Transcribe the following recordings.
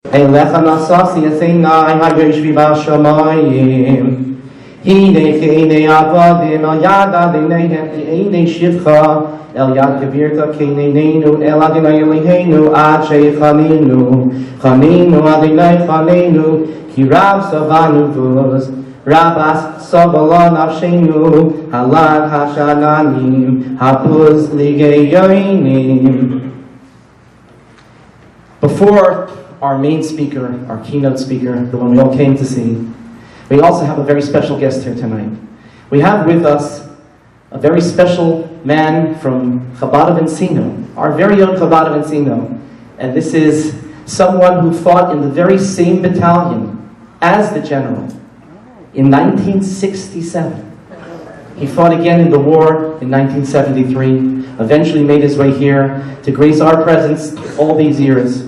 Elecha nasasi yaseina hayoshvi b'shamayim. Hine k'einei avadim al yad adonaihem k'einei shivcha el yad k'virta k'eineineinu el Adonai Eloheinu ad she'chaninu chaninu Adonai chaninu ki rav savanu vuz rabas sabalon avshenu halad hashananim hapuz ligeyoinim. Before our main speaker, our keynote speaker, the one we all came to see, we also have a very special guest here tonight. We have with us a very special man from Chabad of Encino, our very own Chabad of Encino. And this is someone who fought in the very same battalion as the general in 1967. He fought again in the war in 1973, eventually made his way here to grace our presence all these years.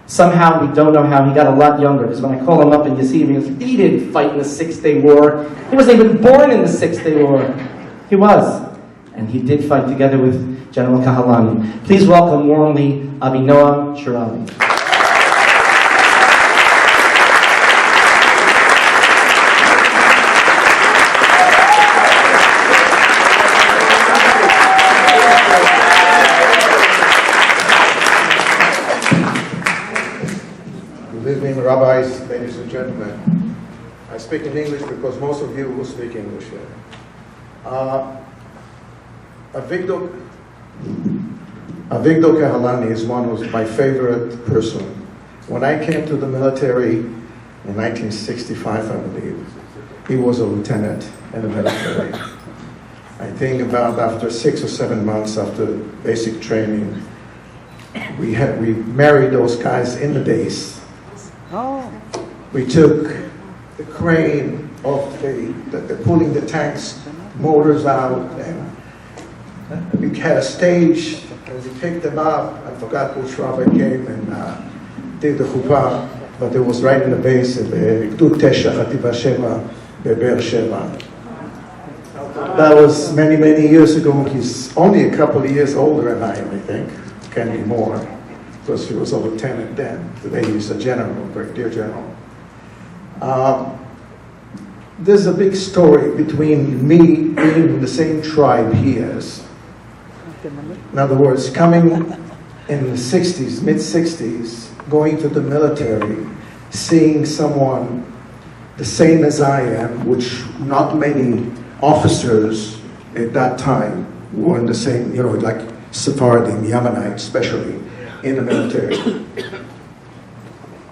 Somehow, we don't know how, he got a lot younger, because when I call him up and you see him, he goes, he didn't fight in the Six-Day War. He wasn't even born in the Six-Day War. He was. And he did fight together with General Kahalani. Please welcome warmly Avinoam Sharabi. Rabbis, ladies and gentlemen, I speak in English because most of you will speak English here. Avigdor Kahalani is one of my favorite person. When I came to the military in 1965, I believe, he was a lieutenant in the military. I think about after 6 or 7 months after basic training, we married those guys in the base. We took the crane of the pulling the tanks, motors out, and we had a stage, and we picked them up. I forgot which rabbi came and did the chuppah, but it was right in the base of the Gdud Tesha Chativa Sheva, Be'er Sheva. That was many, many years ago. He's only a couple of years older than I think. Can be more, because he was a lieutenant then. Today he's a general, brigadier general. There's a big story between me being in the same tribe he is. In other words, coming in the 60s, mid-60s, going to the military, seeing someone the same as I am, which not many officers at that time were in the same, like Sephardim, Yemenite especially, in the military.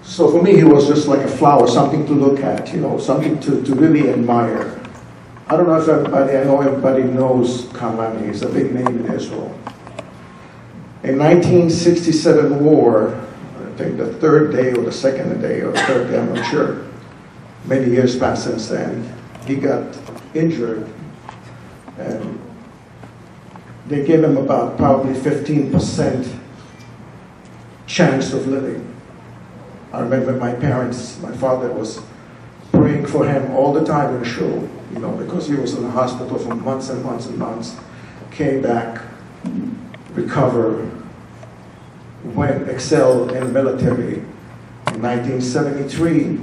So for me, he was just like a flower, something to look at, something to really admire. I don't know if everybody knows Kahalani. He's a big name in Israel. In 1967 war, I think the third day or the second day or the third day, I'm not sure. Many years passed since then. He got injured, and they gave him about probably 15% chance of living. I remember my father was praying for him all the time in the shul, because he was in the hospital for months and months and months, came back, recovered, went, excelled in the military. In 1973,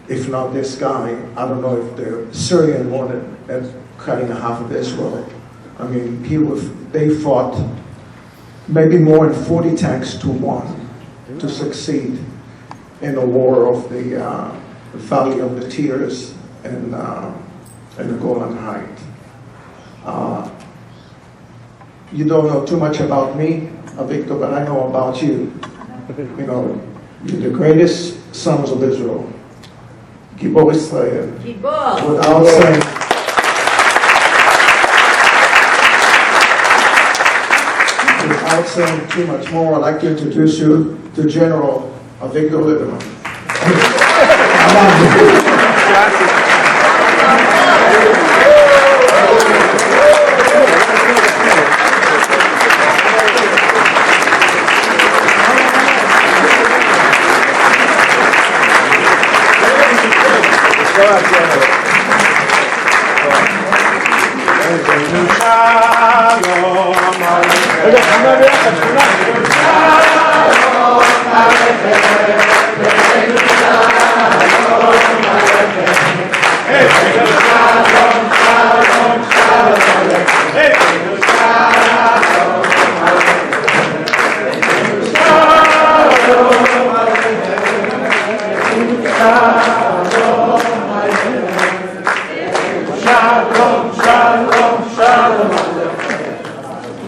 if not this guy, I don't know if the Syrian wanted cutting half of Israel. I mean, they fought maybe more than 40 tanks to 1 to succeed in the war of the Valley of the Tears and the Golan Heights. You don't know too much about me, Avigdor, but I know about you. You're the greatest sons of Israel. Gibor Israel. Without saying too much more, I'd like to introduce you to General Avigdor Lebanon.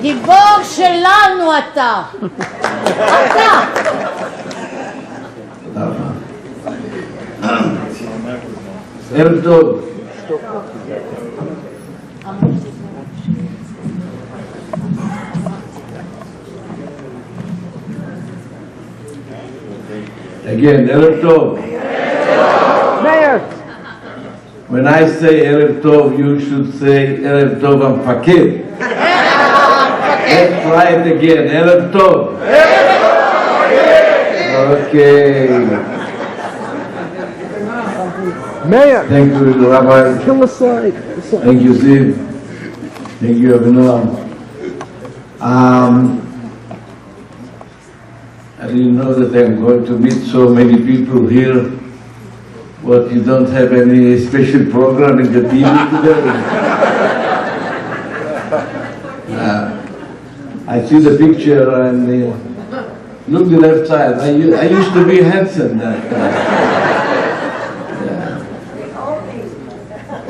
גיבור שלנו אתה. אתה. ערב טוב. Again, ערב טוב. When I say ערב טוב, you should say ערב טוב המפקד. Let's try it again. ערב טוב. Okay. Mayor, Thank you, Rabbi. kill the slide. Thank you, Ziv. Thank you, Avinoam. I didn't know that I'm going to meet so many people here. What, you don't have any special program in the TV today? I see the picture and look the left side. I used to be handsome.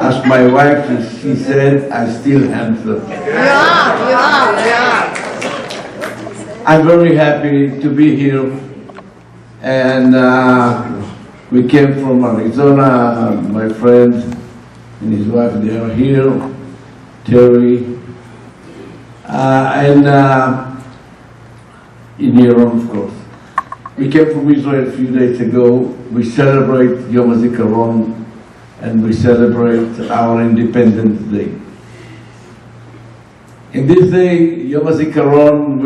Ask my wife, she said, I'm still handsome. I'm very happy to be here. And we came from Arizona, my friend and his wife, they are here, Terry. And in Iran, of course. We came from Israel a few days ago. We celebrate Yom HaZikaron and we celebrate our Independence Day. In this day, Yom HaZikaron,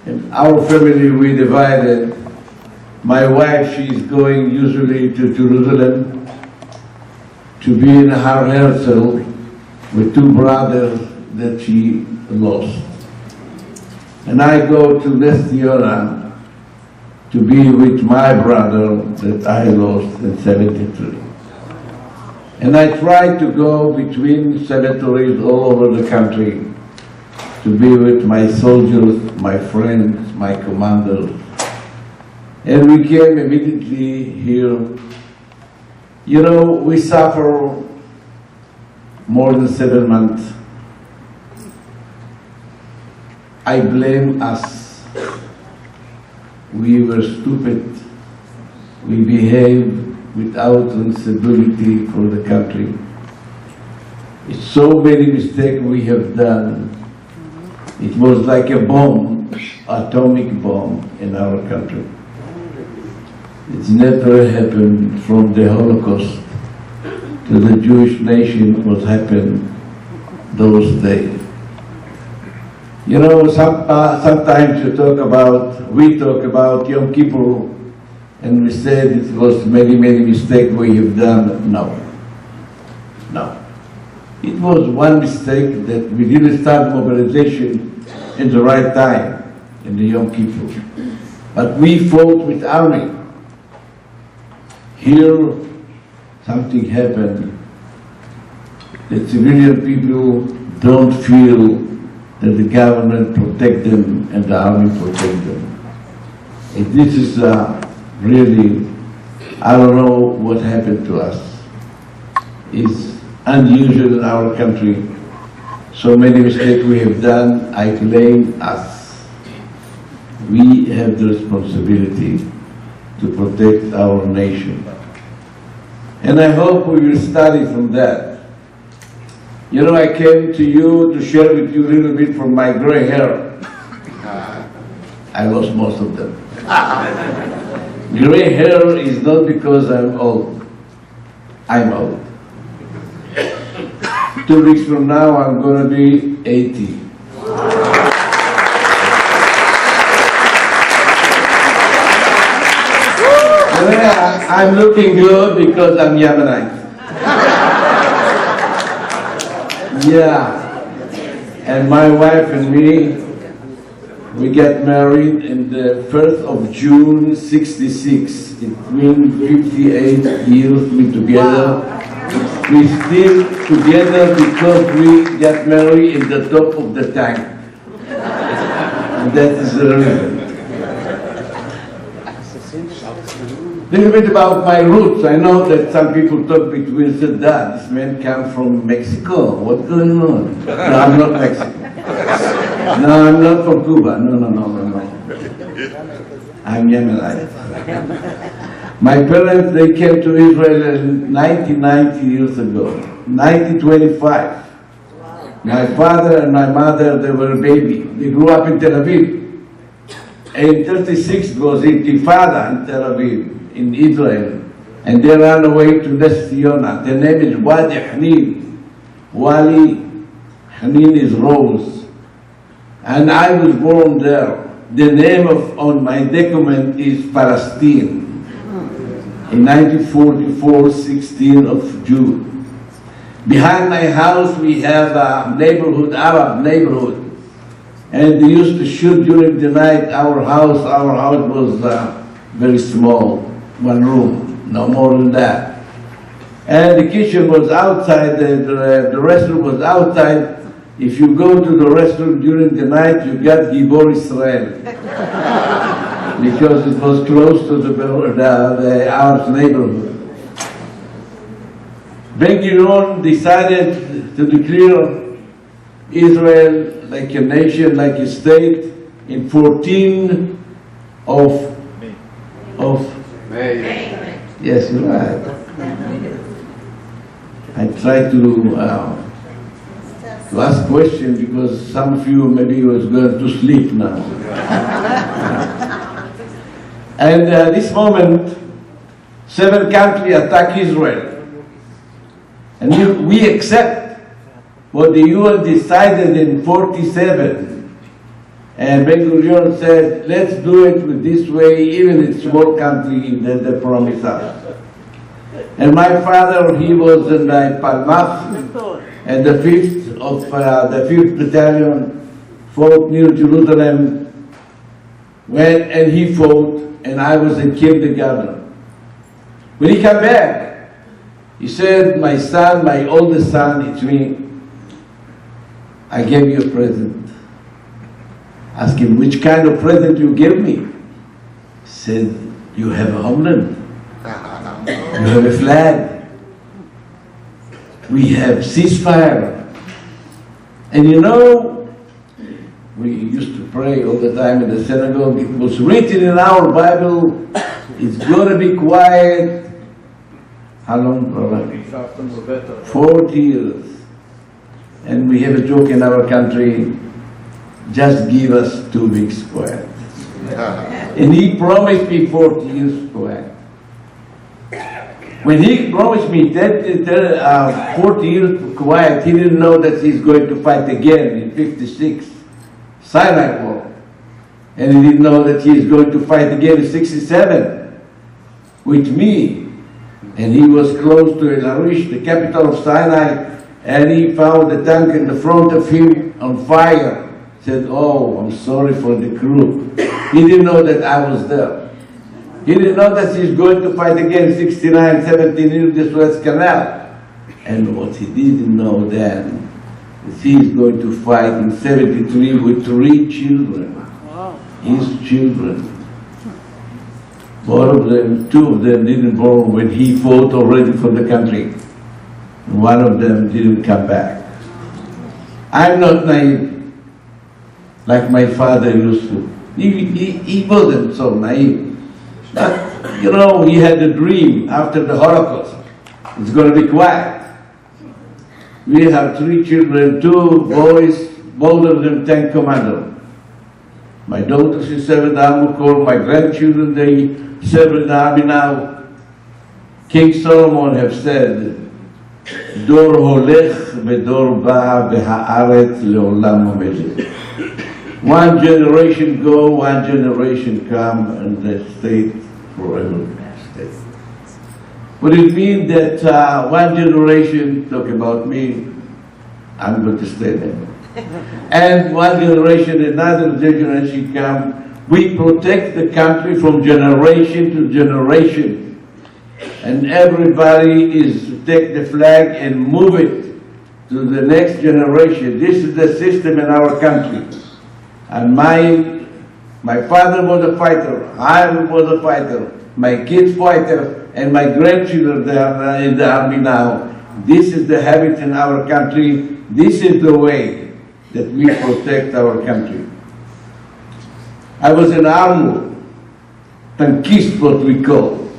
in our family, we divided. My wife, she's going usually to Jerusalem to be in Har Herzl with two brothers that she lost. And I go to Nes Ziona to be with my brother that I lost in 73. And I try to go between cemeteries all over the country to be with my soldiers, my friends, my commanders. And we came immediately here. You know, we suffer more than 7 months. I blame us. We were stupid. We behaved without responsibility for the country. It's so many mistakes we have done. It was like a bomb, atomic bomb in our country. It's never happened from the Holocaust to the Jewish nation what happened those days. You know, sometimes we talk about Yom Kippur, and we said it was many mistakes we have done. No. It was one mistake that we didn't start mobilization in the right time, in the Yom Kippur. But we fought with army. Here, something happened. The civilian people don't feel that the government protect them and the army protect them. And this is really, I don't know what happened to us. It's unusual in our country. So many mistakes we have done, I blame us. We have the responsibility to protect our nation. And I hope we will study from that. You know, I came to you to share with you a little bit from my gray hair. I lost most of them. Gray hair is not because I'm old. I'm old. 2 weeks from now, I'm going to be 80. I'm looking good because I'm Yemenite. Yeah. And my wife and me, We got married in the 1st of June, 66. It means 58 years we together. We still together because we got married in the top of the tank. And that is the reason. A little bit about my roots. I know that some people talk between said that this man comes from Mexico. What's going on? No, I'm not Mexican. No, I'm not from Cuba. No. I'm Yemenite. My parents, they came to Israel 90 years ago, 1925. My father and my mother, they were a baby. They grew up in Tel Aviv. In 36 was Intifada in Tel Aviv, in Israel. And they ran away to Ness Tziyona. Their name is Wadi Hanin. Wali Hanin is Rose. And I was born there. The name on my document is Palestine. In 1944, 16th of June. Behind my house we have a neighborhood, Arab neighborhood. And they used to shoot during the night. Our house was very small, one room, no more than that. And the kitchen was outside, the restroom was outside. If you go to the restroom during the night, you got Gibor Israel. Because it was close to the Arab neighborhood. Ben-Gurion decided to declare Israel like a nation, like a state, in 14 of May. Yes, you're right. I tried to ask questions because some of you maybe was going to sleep now. And this moment, 7 countries attack Israel. And we accept what the UN decided in 47. And Ben-Gurion said, let's do it with this way, even in small country that they promise us. And my father, he was in the Palmah and the 5th battalion, fought near Jerusalem, and he fought, and I was in kindergarten. When he came back, he said, my son, my oldest son, it's me, I gave you a present. Ask him, which kind of present you gave me? He said, you have a homeland. You have a flag. We have ceasefire. And you know, we used to pray all the time in the synagogue. It was written in our Bible, it's going to be quiet. How long, brother? 40 years. And we have a joke in our country, just give us 2 weeks quiet. And he promised me 40 years quiet. When he promised me 40 years quiet, he didn't know that he's going to fight again in 56, Sinai War. And he didn't know that he is going to fight again in 67 with me. And he was close to El Arish, the capital of Sinai, and he found the tank in the front of him on fire. Said, oh, I'm sorry for the crew. He didn't know that I was there. He didn't know that he's going to fight again 69, 17 in the Suez Canal. And what he didn't know then is he's going to fight in 73 with 3 children. Wow. His children. 2 of them didn't born when he fought already for the country. One of them didn't come back. I'm not naive, like my father used to. He wasn't so naive. But, you know, he had a dream after the Holocaust. It's going to be quiet. We have 3 children, 2 boys, both of them tank commander. My daughter, she served in the Army Corps. My grandchildren, they serve in the army now. King Solomon have said, Dor holech v'dor ba v'ha'aretz le'olam omedet. One generation go, one generation come, and the state forever stays. Would it mean that one generation, talk about me, I'm going to stay there? And one generation, another generation come. We protect the country from generation to generation. And everybody is to take the flag and move it to the next generation. This is the system in our country. And my father was a fighter, I was a fighter, my kids fighter, and my grandchildren, they are in the army now. This is the habit in our country. This is the way that we protect our country. I was an armor, tankist, what we call,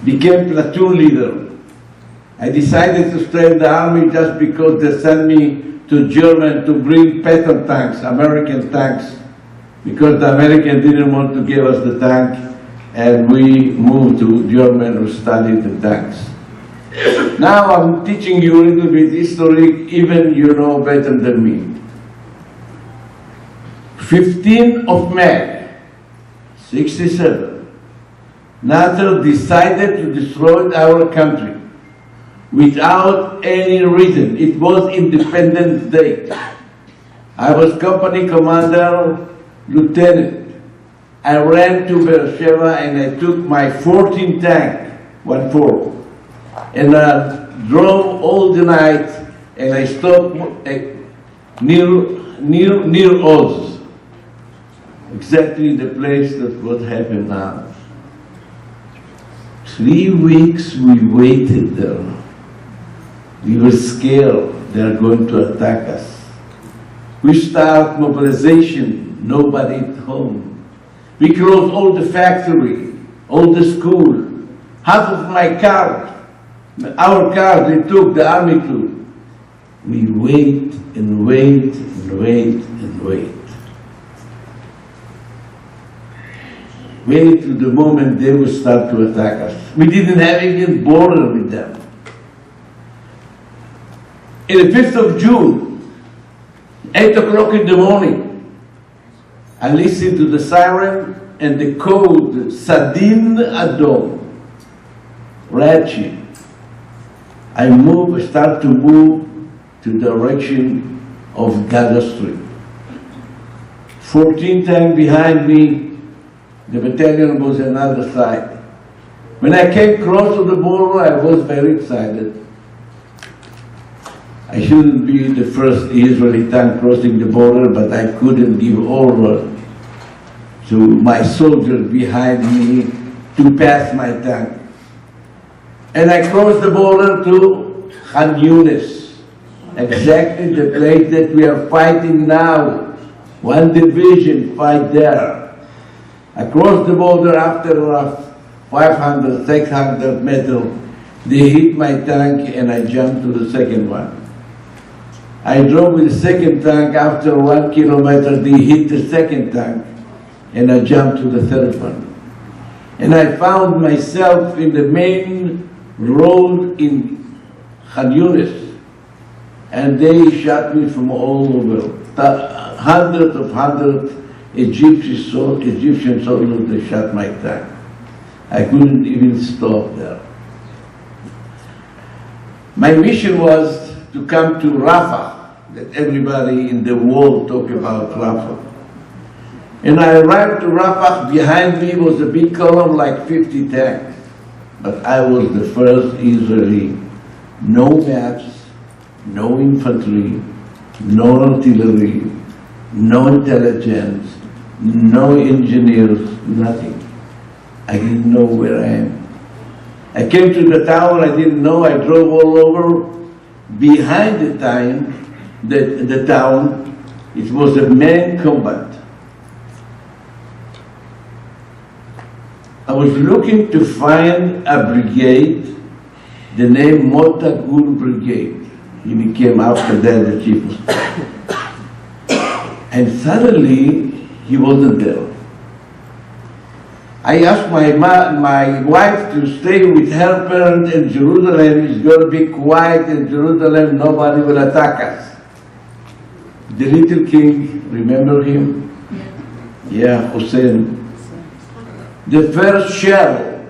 became platoon leader. I decided to stay in the army just because they sent me to Germany to bring pattern tanks, American tanks, because the Americans didn't want to give us the tank, and we moved to Germany to study the tanks. Now I'm teaching you a little bit history, even you know better than me. 15th of May, 67, NATO decided to destroy our country without any reason. It was Independence Day. I was company commander, lieutenant. I ran to Beersheba and I took my 14 tank, 1-4, and I drove all the night and I stopped near Oz. Exactly the place that what happened now. 3 weeks we waited there. We were scared they are going to attack us. We start mobilization, nobody at home. We closed all the factory, all the school. Half of my cars, our cars, they took, the army took. We wait and wait and wait and wait. Wait to the moment they will start to attack us. We didn't have any border with them. In the 5th of June, 8 o'clock in the morning, I listened to the siren and the code, Sadin Adom, Rachi. I start to move to the direction of Gaza Street. 14 tanks behind me, the battalion was on the other side. When I came close to the border, I was very excited. I shouldn't be the first Israeli tank crossing the border, but I couldn't give order to my soldiers behind me to pass my tank. And I crossed the border to Khan Yunis, exactly the place that we are fighting now. One division fight there. I crossed the border after 500, 600 meters. They hit my tank and I jumped to the second one. I drove with the second tank. After 1 kilometer, they hit the second tank and I jumped to the third one. And I found myself in the main road in Khan Yunis. And they shot me from all over. Hundreds Egyptian soldiers, they shot my tank. I couldn't even stop there. My mission was to come to Rafah, that everybody in the world talk about Rafah. And I arrived to Rafah, behind me was a big column like 50 tanks. But I was the first Israeli, no maps, no infantry, no artillery, no intelligence, no engineers, nothing. I didn't know where I am. I came to the town, I didn't know, I drove all over. Behind the town, it was a main combat. I was looking to find a brigade, the name Mur Brigade. He became after that the chief of staff. And suddenly, he wasn't there. I asked my wife to stay with her parents in Jerusalem. It's going to be quiet in Jerusalem, nobody will attack us. The little king, remember him? Yeah, Hussein. The first shell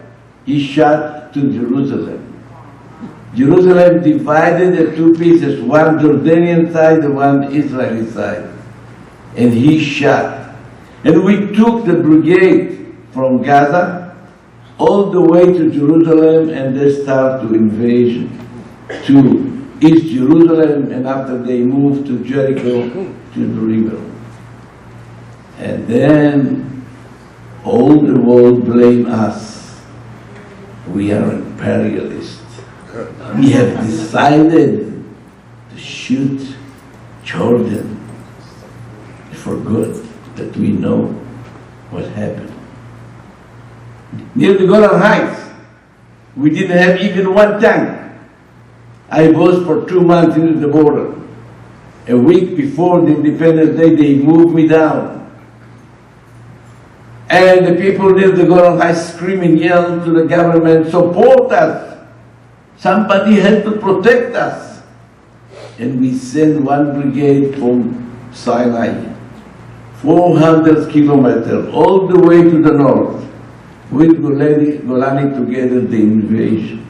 he shot to Jerusalem. Jerusalem divided in two pieces, one Jordanian side and one Israeli side. And he shot. And we took the brigade from Gaza all the way to Jerusalem, and they started to invasion to East Jerusalem, and after they moved to Jericho, to the river. And then all the world blame us. We are imperialists. We have decided to shoot Jordan. We forgot that we know what happened. Near the Golan Heights, we didn't have even one tank. I was for 2 months into the border. A week before the Independence Day, they moved me down. And the people near the Golan Heights screaming, yell to the government, support us. Somebody has to protect us. And we sent one brigade from Sinai, 400 kilometers, all the way to the north, with Golani together, the invasion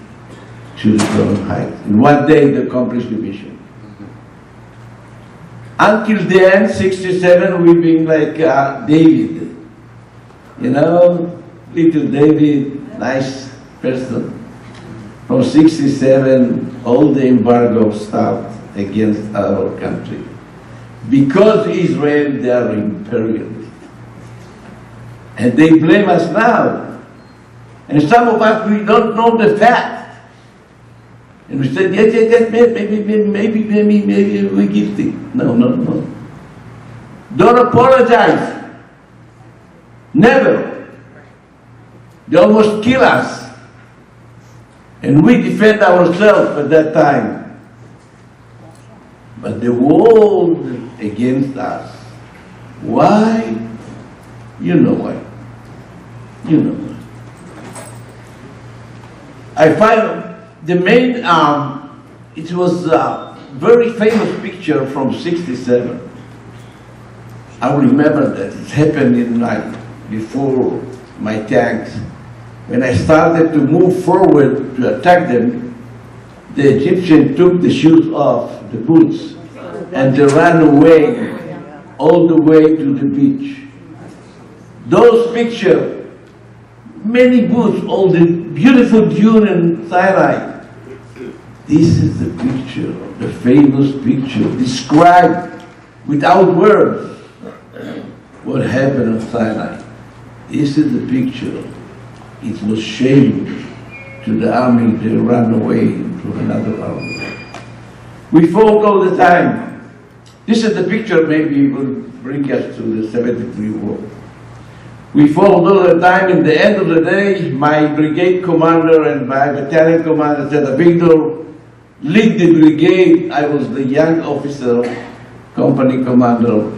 to the Golan Heights. In one day, they accomplished the mission. Until then, 67, we've been like David. You know, little David, nice person. From 67, all the embargo stopped against our country. Because Israel, they are imperialists. And they blame us now. And some of us, we don't know the fact. And we said, yes, maybe we're guilty. No. Don't apologize. Never. They almost kill us. And we defend ourselves at that time. But the world against us. Why? You know why. You know why. I find the main, it was a very famous picture from 67. I remember that it happened in before my tanks. When I started to move forward to attack them, the Egyptians took the shoes off, the boots, and they ran away all the way to the beach. Those pictures, many boots, all the beautiful dune and Sinai. This is the picture, the famous picture, described without words what happened at Sinai. This is the picture. It was shame to the army, they ran away to another army. We fought all the time. This is the picture, maybe will bring us to the 73 war. We fought all the time. In the end of the day, my brigade commander and my battalion commander said, Avigdor, lead the brigade. I was the young officer, company commander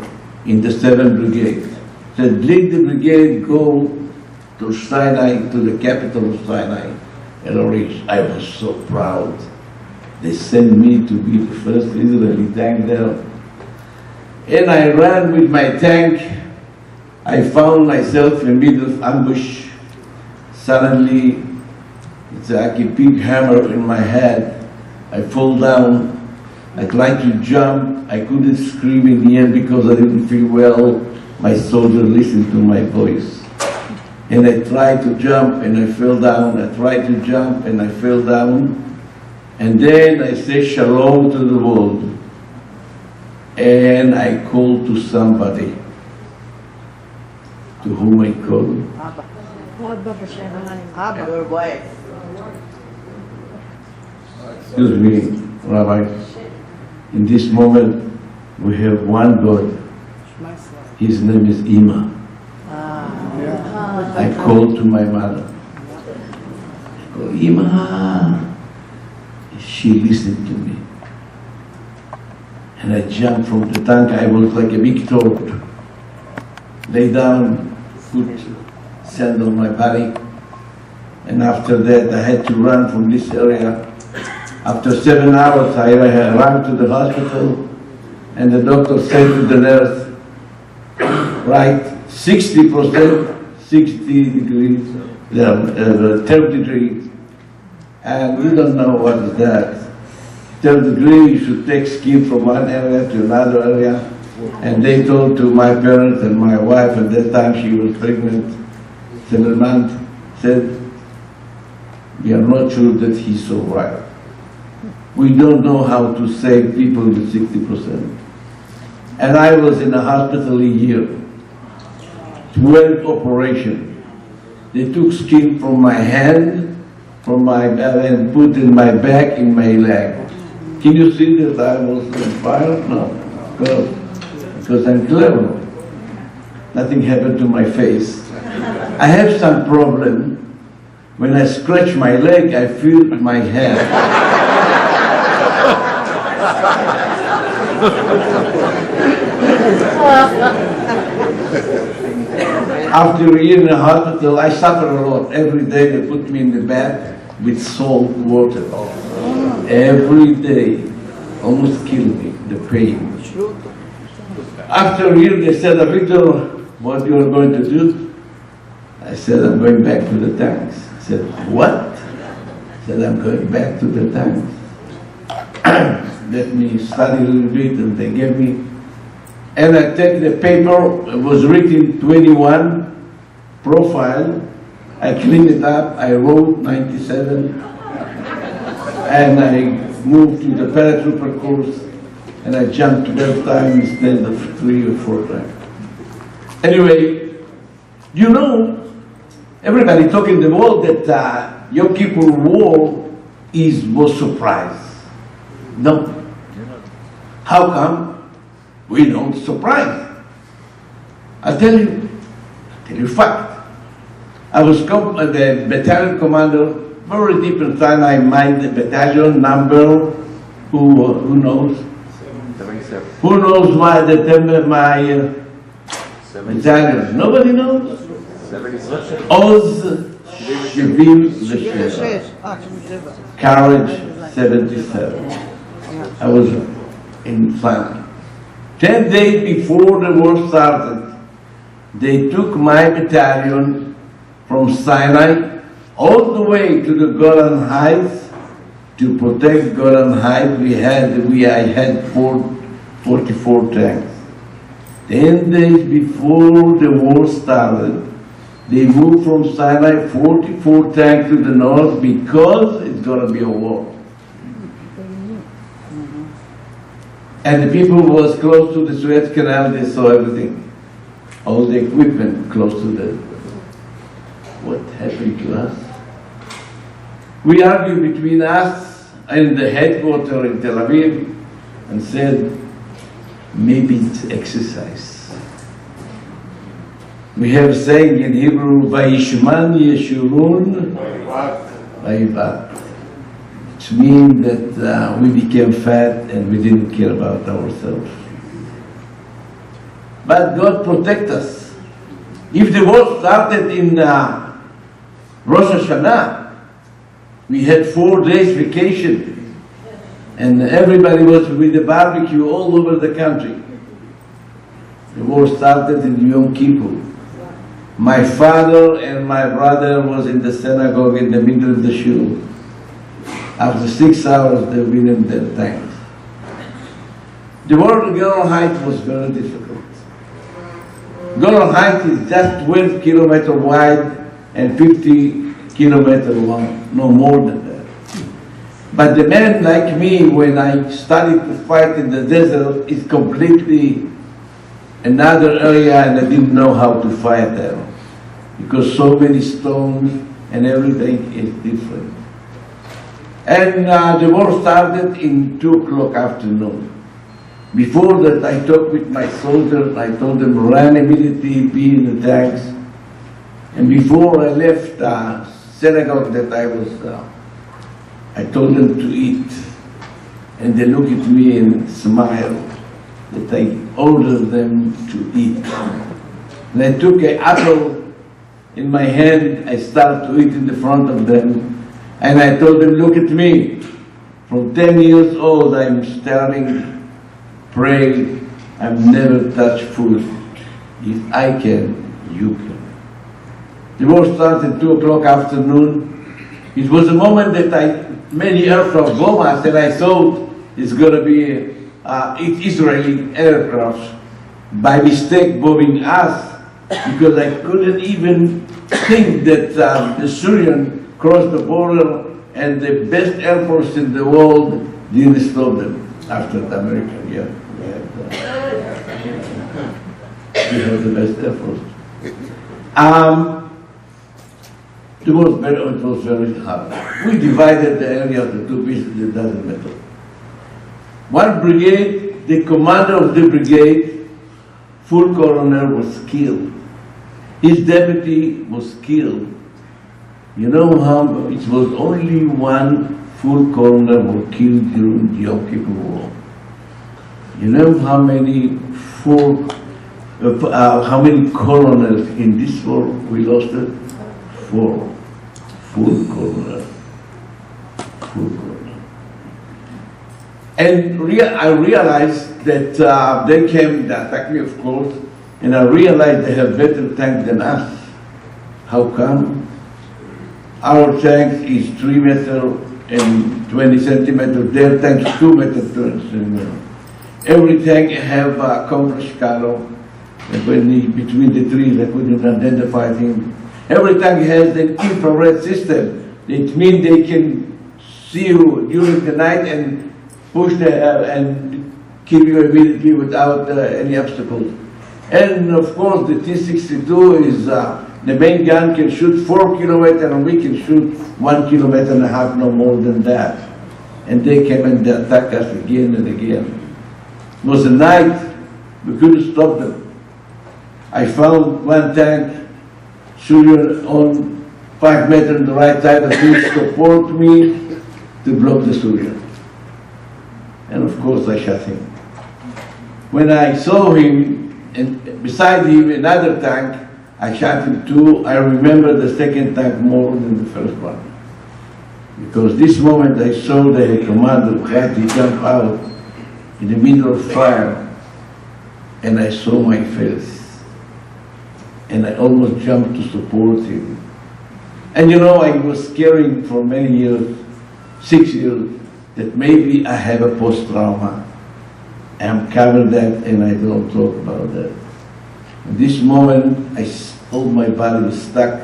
in the 7th Brigade. Said, lead the brigade, go to Sinai, to the capital of Sinai, El Arish. I was so proud. They sent me to be the first Israeli tank there. And I ran with my tank. I found myself in the middle of ambush. Suddenly, it's like a big hammer in my head. I fall down. I tried to jump. I couldn't scream in the end because I didn't feel well. My soldier listened to my voice. And I tried to jump and I fell down. I tried to jump and I fell down. And then I say shalom to the world. And I called to somebody. To whom I called? Excuse me, Rabbi. In this moment, we have one God. His name is Ima. I called to my mother. I called, Ima. She listened to me. And I jumped from the tank. I was like a big toad. Lay down, put sand on my body. And after that, I had to run from this area. After 7 hours, I ran to the hospital. And the doctor said to the nurse, right, 60%, 60 degrees, 30 degrees. and we don't know what is that. Third degree, you should take skin from one area to another area. And they told to my parents and my wife, at that time she was pregnant, 7 months, said, we are not sure that he's so right. We don't know how to save people with 60%. And I was in a hospital a year, 12 operations. They took skin from my hand, and put in my back, in my leg. Can you see that I was on fire? No, because I'm clever. Nothing happened to my face. I have some problem. When I scratch my leg, I feel my hand. After a year in the hospital, I suffer a lot. Every day they put me in the bed with salt water. Every day, almost kill me, the pain. After a year, they said, Avigdor, what you are going to do? I said, I'm going back to the tanks. I said, what? I said, I'm going back to the tanks. Let me study a little bit, and they gave me. And I take the paper, it was written 21, profile. I cleaned it up, I wrote 97, and I moved to the paratrooper course, and I jumped 12 times instead of 3 or 4 times. Anyway, you know, everybody talking in the world that Yom Kippur War was surprise. No. How come? We don't surprise. I'll tell you fact. I was the battalion commander, very deep in Sinai, mind the battalion number, who knows? 77. Who knows my battalion? Nobody knows? 77. Oz, Shevim, Courage, 77. I was in Sinai. 10 days before the war started, they took my battalion from Sinai all the way to the Golan Heights to protect Golan Heights. I had 44 tanks. 10 days before the war started, they moved from Sinai 44 tanks to the north because it's going to be a war. And the people who was close to the Suez Canal, they saw everything. All the equipment close to the... What happened to us? We argued between us and the headquarters in Tel Aviv and said, maybe it's exercise. We have a saying in Hebrew, Vayishman Yeshurun Vayivat. Which means that we became fat and we didn't care about ourselves. But God protect us. If the war started in Rosh Hashanah, we had 4 days vacation, and everybody was with the barbecue all over the country. The war started in Yom Kippur. My father and my brother was in the synagogue in the middle of the shul. After 6 hours, they went in their tanks. The war in Golan Heights was very difficult. Golan Heights is just 12 kilometers wide and 50 kilometers long, no more than that. But the man like me, when I started to fight in the desert, is completely another area, and I didn't know how to fight there. Because so many stones and everything is different. And the war started in 2 o'clock afternoon. Before that, I talked with my soldiers. I told them, run immediately, be in the tanks. And before I left the synagogue that I told them to eat. And they looked at me and smiled that I ordered them to eat. And I took an apple in my hand. I started to eat in the front of them. And I told them, look at me. From 10 years old, I'm starting pray, I've never touched food. If I can, you can. The war started at 2 o'clock afternoon. It was a moment that many aircraft bomb us, and I thought it's going to be Israeli aircraft by mistake bombing us, because I couldn't even think that the Syrian crossed the border and the best air force in the world didn't stop them after the American. Yeah, we have the best air force. It was very hard. We divided the area of the two pieces, it doesn't matter. One brigade, the commander of the brigade, full colonel, was killed. His deputy was killed. You know how it was only one full colonel who was killed during the Yom Kippur War. You know how many colonels in this war we lost? 4 full colonels. Full colonels. And I realized that they came to attack me, of course, and I realized they have better tanks than us. How come? Our tank is 3 meters and 20 centimeters. Their tank is 2 meters 20 centimeters. Every tank have a compressed color. When between the trees, I couldn't identify him. Every tank has an infrared system. It means they can see you during the night and push and kill you immediately without any obstacles. And of course, the T-62 is the main gun can shoot 4 kilometers, and we can shoot 1.5 kilometers, no more than that. And they came and attacked us again and again. It was a night, we couldn't stop them. I found one tank, Syrian on 5 meters on the right side, that would support me to block the Syrian. And of course I shot him. When I saw him, and beside him another tank, I shot him too. I remember the second tank more than the first one. Because this moment I saw the commander had to jump out in the middle of fire, and I saw my face. And I almost jumped to support him. And you know, I was caring for many years, 6 years, that maybe I have a post-trauma. I'm covered that and I don't talk about that. In this moment, all my body was stuck.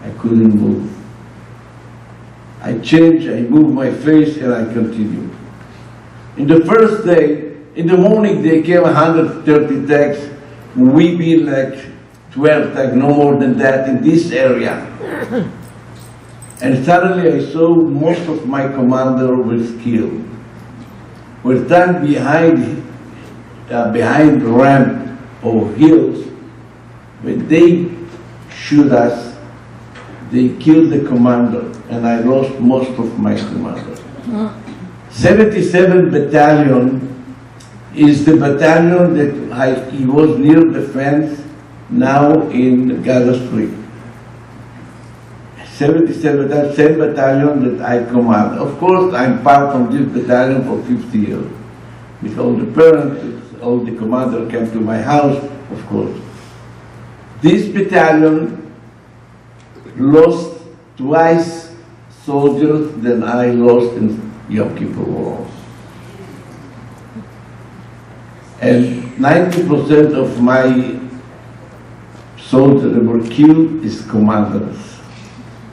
I couldn't move. I changed, I moved my face, and I continued. In the first day, in the morning, they came 130 tanks. We been like 12 tanks, no more than that, in this area. And suddenly I saw most of my commander was killed. We're done behind the ramp or hills. When they shoot us, they killed the commander, and I lost most of my commander. 77 Battalion is the battalion that he was near the fence, now in Gaza Street. 77, that same battalion that I command. Of course, I'm part of this battalion for 50 years. With all the parents, all the commanders came to my house, of course. This battalion lost twice soldiers than I lost in Yom Kippur War. And 90% of my soldiers that were killed is commanders.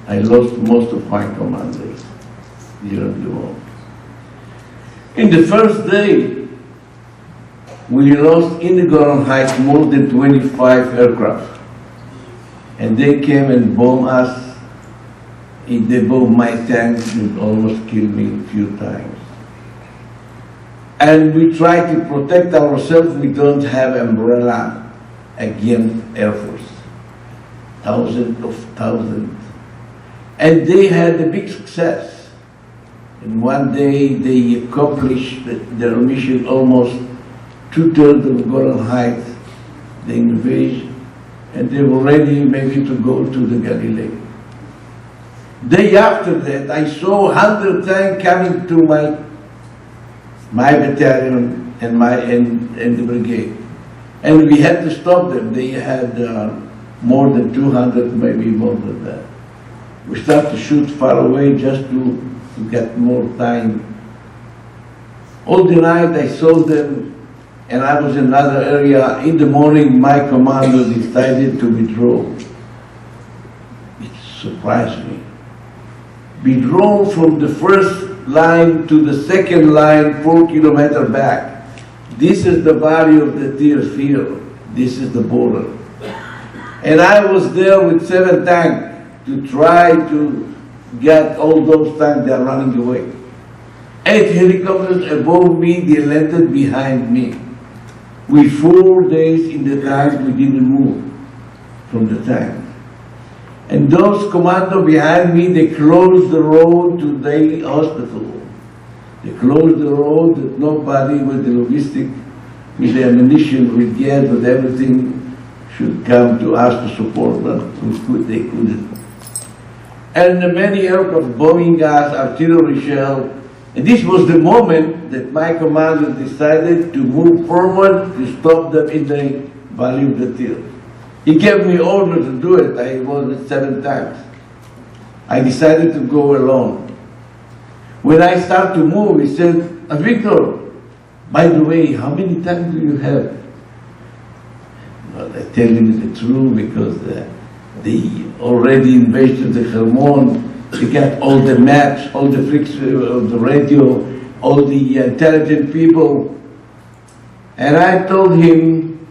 I lost most of my commanders during the war. In the first day, we lost in the Golan Heights more than 25 aircraft. And they came and bombed us. They bombed my tanks and almost killed me a few times. And we try to protect ourselves. We don't have umbrella against Air Force. Thousands of thousands. And they had a big success. In one day, they accomplished their mission, almost 2/3 of Golan Heights, the invasion, and they were ready maybe to go to the Galilee. Day after that, I saw 100 tanks coming to my battalion and the brigade. And we had to stop them. They had more than 200, maybe more than that. We start to shoot far away just to get more time. All the night I saw them, and I was in another area. In the morning, my commander decided to withdraw. It surprised me. Withdraw from the first line to the second line, 4 kilometers back. This is the valley of the Tear Field. This is the border. And I was there with 7 tanks to try to get all those tanks that are running away. 8 helicopters above me, they landed behind me. With 4 days in the tank, we didn't move from the tank. And those commandos behind me, they closed the road to the hospital. They closed the road that nobody with the logistic, with the ammunition, with gas, with everything, should come to us to support them. They couldn't. And many aircraft bombing us, artillery shell. And this was the moment that my commander decided to move forward to stop them in the Valley of the Tear. He gave me order to do it. I was with 7 times. I decided to go alone. When I start to move, he said, Avigdor, by the way, how many tanks do you have? Well, I tell him the truth because they already invaded the Hermon. They got all the maps, all the freaks of the radio, all the intelligent people. And I told him,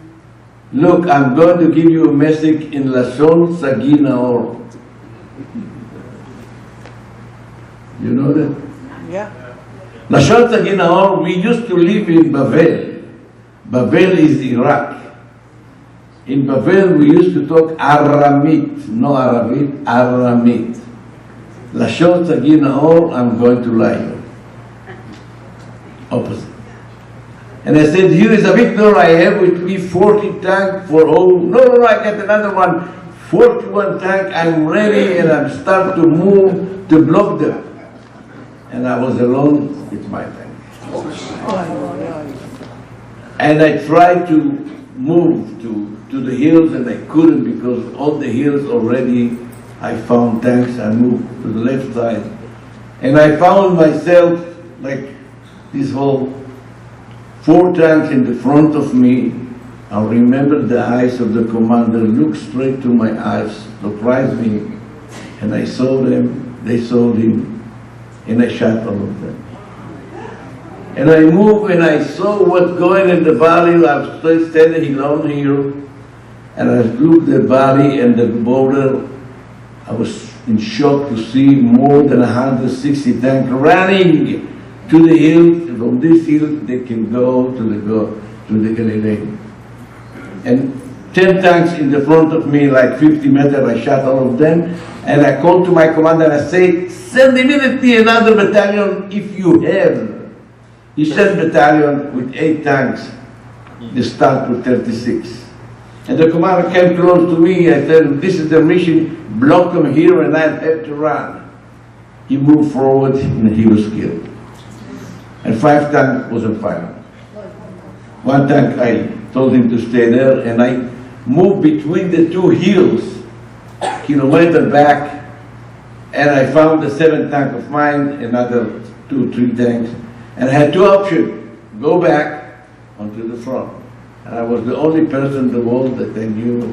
look, I'm going to give you a message in Lashon Saginaor. You know that? Yeah. Lashon Saginaor, we used to live in Bavel. Bavel is Iraq. In Bavel, we used to talk Aramit, no Arabit, Aramit. Lashon Saginaor, I'm going to lie you. Opposite. And I said, here is Avigdor, I have with me 40 tanks for all. No, I got another one. 41 tanks, I'm ready and I'm starting to move to block them. And I was alone with my tank. And I tried to move to the hills and I couldn't because all the hills already, I found tanks. I moved to the left side. And I found myself like this whole 4 tanks in the front of me. I remember the eyes of the commander look straight to my eyes, surprised me, and I saw them, they saw him, and I shot all of them. And I moved and I saw what's going in the valley. I was still standing alone here, and I looked at the valley and the border. I was in shock to see more than 160 tanks running to the hill. From this hill, they can go to the Galilee. And 10 tanks in the front of me, like 50 meters, I shot all of them. And I called to my commander and I said, send immediately another battalion if you have. He sent battalion with 8 tanks. They start with 36. And the commander came close to me. I said, this is the mission, block them here and I have to run. He moved forward and he was killed. And 5 tanks was on fire. 1 tank, I told him to stay there, and I moved between the 2 hills, kilometer back, and I found the 7th tank of mine, another 2, 3 tanks, and I had 2 options: go back onto the front. And I was the only person in the world that I knew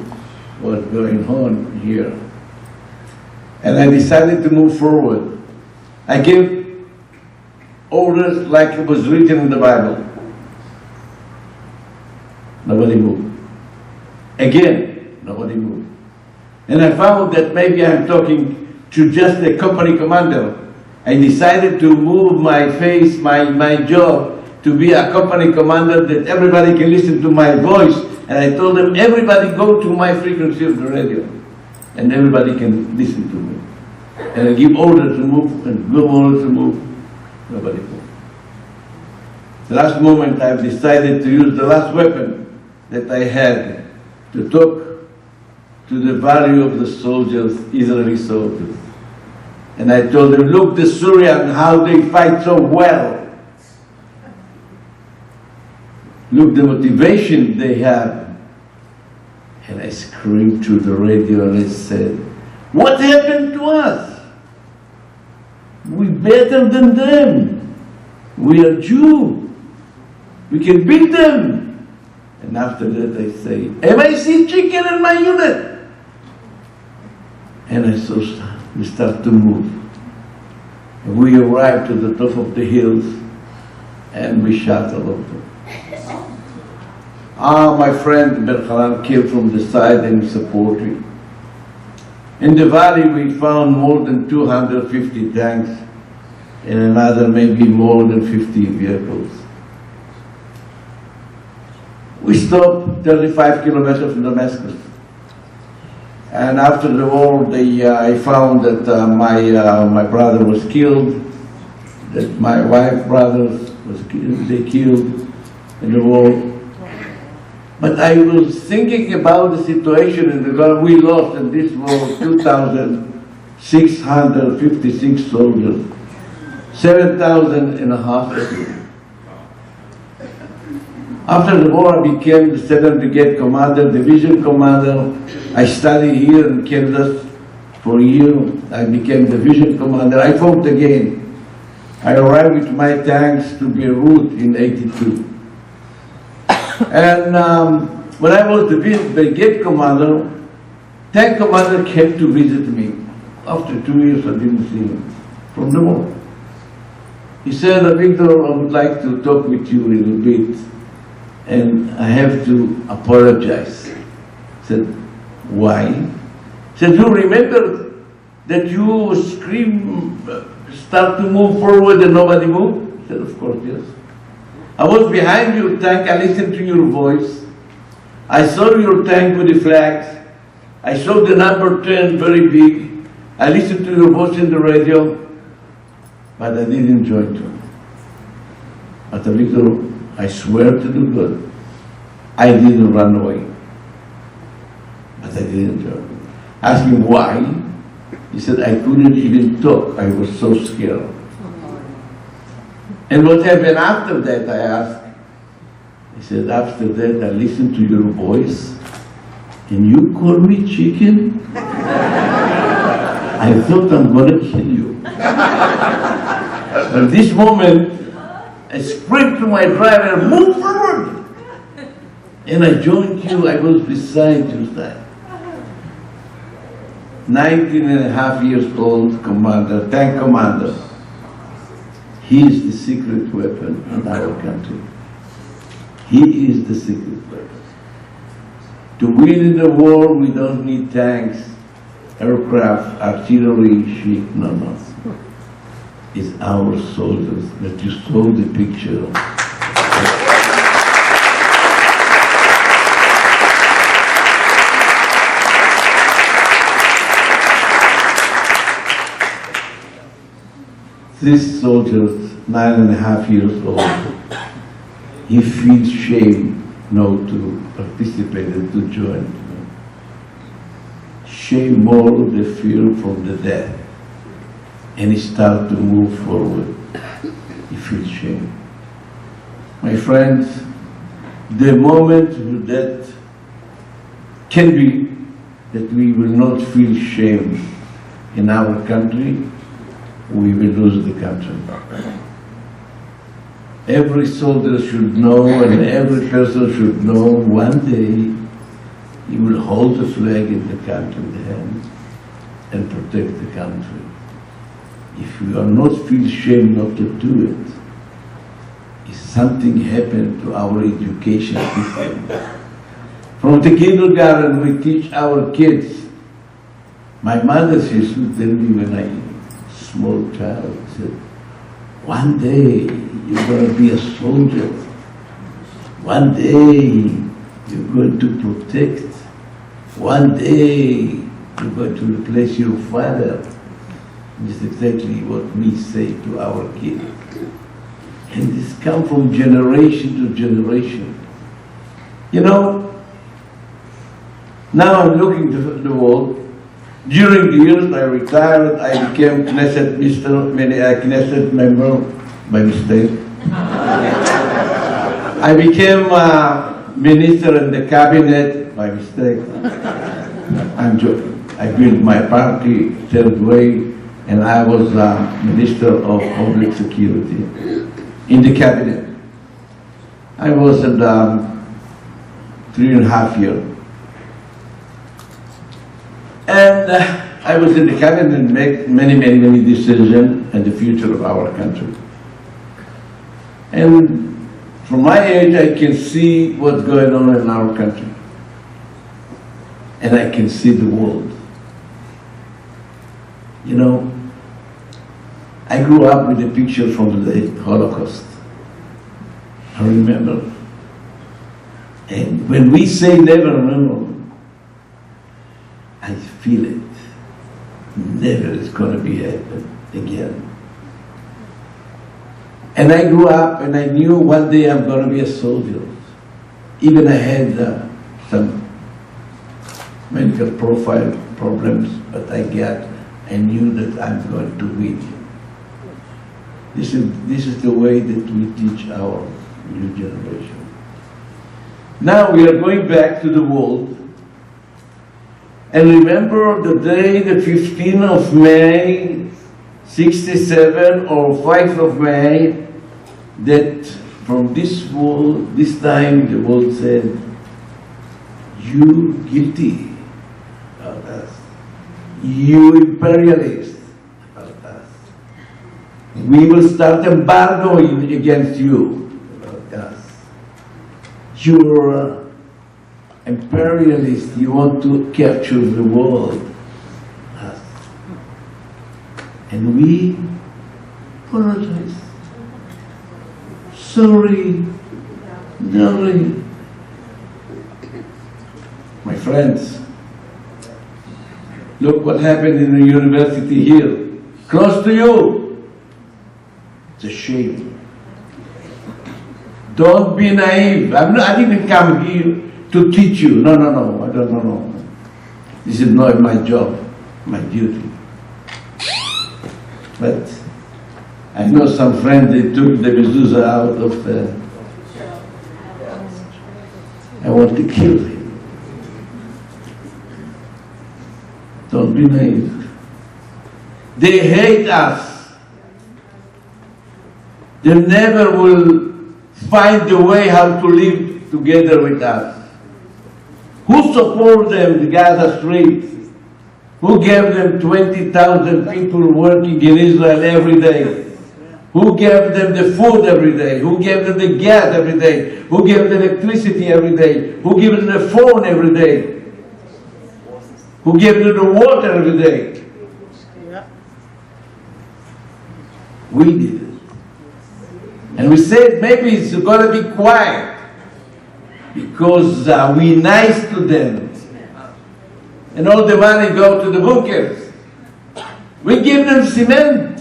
what was going on here. And I decided to move forward. I gave orders like it was written in the Bible. Nobody moved. Again, nobody moved. And I found that maybe I'm talking to just a company commander. I decided to move my face, my job, to be a company commander that everybody can listen to my voice. And I told them, everybody go to my frequency of the radio. And everybody can listen to me. And I give order to move and give order to move. Nobody moved. The last moment I've decided to use the last weapon that I had to talk to the value of the soldiers, Israeli soldiers. And I told them, look, the Syrians, how they fight so well. Look, the motivation they have. And I screamed to the radio and I said, What happened to us? We're better than them. We are Jew. We can beat them. And after that I say, am I see chicken in my unit? And I saw we start to move. And we arrived to the top of the hills and we shot all of them. My friend Berharan killed from the side and supporting. In the valley we found more than 250 tanks and another maybe more than 50 vehicles. We stopped 35 kilometers from Damascus. And after the war, I found that my brother was killed, that my wife's brothers was killed, they killed in the war. But I was thinking about the situation in the war. We lost in this war 2,656 soldiers, 7,000 in a hospital. After the war, I became the 7th Brigade commander, division commander. I studied here in Kansas for a year. I became division commander. I fought again. I arrived with my tanks to Beirut in '82. And when I was the brigade commander, tank commander came to visit me. After 2 years, I didn't see him from the war. He said, Avigdor, I would like to talk with you a little bit, and I have to apologize. I said, why? He said, you remember that you start to move forward and nobody moved? I said, of course, yes. I was behind your tank, I listened to your voice. I saw your tank with the flags. I saw the number 10 very big. I listened to your voice in the radio, but I didn't join you. But Avigdor, I swear to the God, I didn't run away. But I didn't join. Asked him why. He said, I couldn't even talk. I was so scared. And what happened after that, I asked. He said, after that, I listened to your voice, and you called me chicken? I thought I'm going to kill you. At this moment, I sprint to my driver, move forward! And I joined you, I was beside your side. 19.5 years old commander, tank commander. He is the secret weapon in our country. He is the secret weapon. To win in the war, we don't need tanks, aircraft, artillery, ship, no. It's our soldiers that you saw the picture. This soldier, 9.5 years old, he feels shame not to participate and to join. Shame more the fear from the death. And he starts to move forward. He feels shame. My friends, the moment that can be that we will not feel shame in our country, we will lose the country. Every soldier should know, and every person should know, one day he will hold the flag in the country in the hand and protect the country. If we are not feel shame not to do it, if something happened to our education system. From the kindergarten we teach our kids. My mother, she used to tell me when I small child, said, one day you're going to be a soldier. One day you're going to protect. One day you're going to replace your father. This is exactly what we say to our kids. And this comes from generation to generation. You know, now I'm looking to the world. During the years I retired, I became Knesset member by mistake. I became minister in the cabinet by mistake. I'm joking. I built my party, Third Way, and I was Minister of Homeland Security in the cabinet. I was at 3.5 years. And I was in the cabinet and made many decisions on the future of our country. And from my age, I can see what's going on in our country. And I can see the world. You know, I grew up with a picture from the Holocaust. I remember. And when we say never, never, I feel it. Never is going to be happen again. And I grew up and I knew one day I'm going to be a soldier. Even I had some medical profile problems, but I knew that I'm going to win. This is the way that we teach our new generation. Now we are going back to the world. And remember the day, the 15th of May, 67, or 5th of May, that from this world, this time the world said, you guilty about us. You imperialist about us. We will start embargo against you about us. You're imperialist, you want to capture the world. Us. And we apologize. Sorry. My friends, look what happened in the university here, close to you. It's a shame. Don't be naive. I didn't come here to teach you. No, I don't know. This is not my job, my duty. But I know some friends, they took the mezuzah out of the... I want to kill him. Don't be naive. They hate us. They never will find a way how to live together with us. Who support them, the Gaza Strip? Who gave them 20,000 people working in Israel every day? Who gave them the food every day? Who gave them the gas every day? Who gave them electricity every day? Who gave them the phone every day? Who gave them the water every day? We did it. And we said maybe it's going to be quiet because we're nice to them. And all the money go to the bunkers. We give them cement.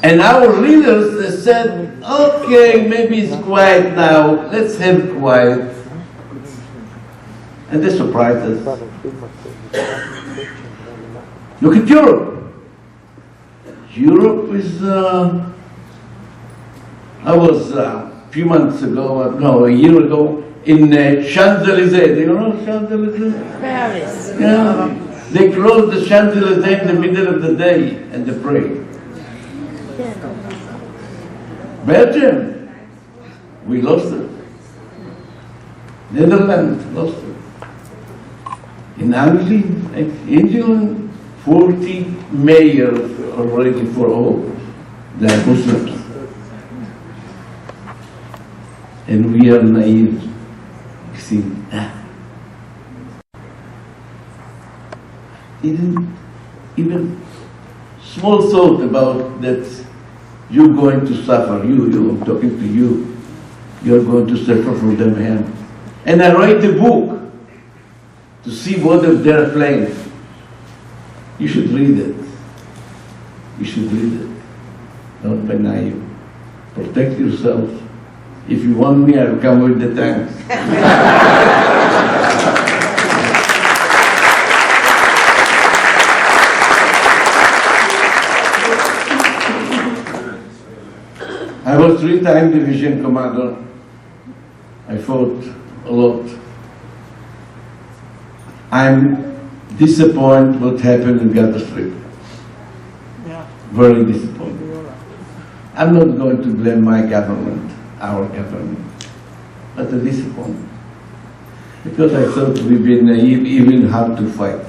And our leaders, they said, okay, maybe it's quiet now, let's have quiet. And they surprised us. Look at Europe. Europe is, I was a few months ago, no, a year ago, in Champs-Élysées. Do you know Champs-Élysées? Paris. Yeah. They closed the Champs-Élysées in the middle of the day and they pray. Belgium, we lost it. Netherlands lost it. In England, 40 mayors already for all the Muslims. And we are naive. You see, didn't even small thought about that you're going to suffer. I'm talking to you. You're going to suffer from them hand. And I write a book to see what they're playing. You should read it. You should read it. Don't be naive. Protect yourself. If you want me, I'll come with the tanks. I was 3-time division commander. I fought a lot. I'm disappointed what happened in Gaza Strip. Very disappointed. I'm not going to blame my government, our government, but a disappointment. Because I thought we've been naive, even hard to fight.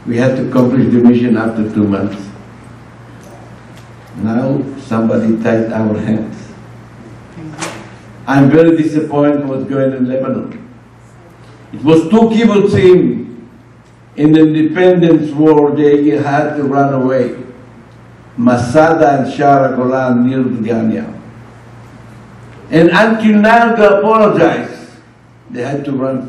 We had to accomplish the mission after 2 months. Now somebody tied our hands. I'm very disappointed what's going on in Lebanon. It was 2 kibbutzim in the independence war, they had to run away. Masada and Shnear near Ganya. And until now they apologize. They had to run.